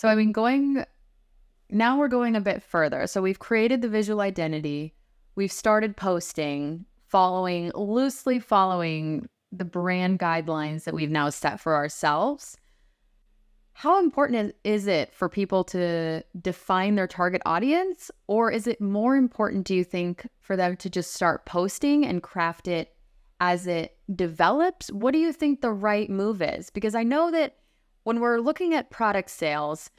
So I mean, now we're going a bit further. So we've created the visual identity. We've started posting, loosely following the brand guidelines that we've now set for ourselves. How important is it for people to define their target audience? Or is it more important, do you think, for them to just start posting and craft it as it develops? What do you think the right move is? Because I know that when we're looking at product sales,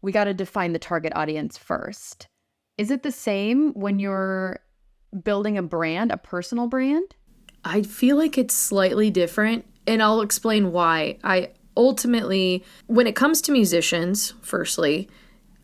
we got to define the target audience first. Is it the same when you're building a brand, a personal brand? I feel like it's slightly different, and I'll explain why. I ultimately, when it comes to musicians, firstly,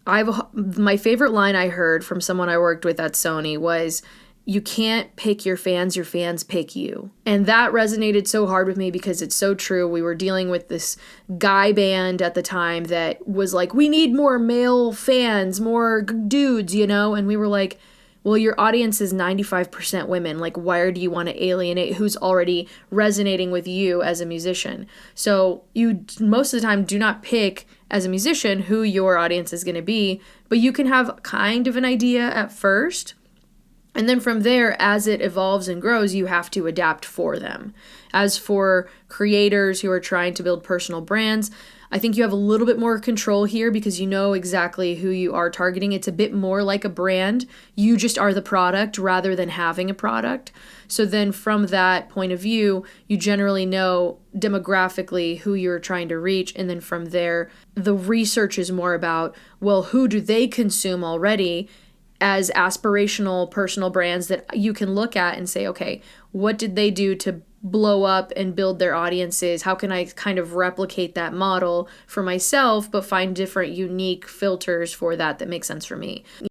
my favorite line I heard from someone I worked with at Sony was, "You can't pick your fans pick you." And that resonated so hard with me because it's so true. We were dealing with this guy band at the time that was like, "We need more male fans, more dudes, you know?" And we were like, well, your audience is 95% women. Like, why do you want to alienate who's already resonating with you as a musician? So you most of the time do not pick as a musician who your audience is going to be, but you can have kind of an idea at first. And then from there, as it evolves and grows, you have to adapt for them. As for creators who are trying to build personal brands, I think you have a little bit more control here because you know exactly who you are targeting. It's a bit more like a brand. You just are the product rather than having a product. So then from that point of view, you generally know demographically who you're trying to reach. And then from there, the research is more about, well, who do they consume already as aspirational personal brands that you can look at and say, okay, what did they do to blow up and build their audiences? How can I kind of replicate that model for myself, but find different unique filters for that make sense for me?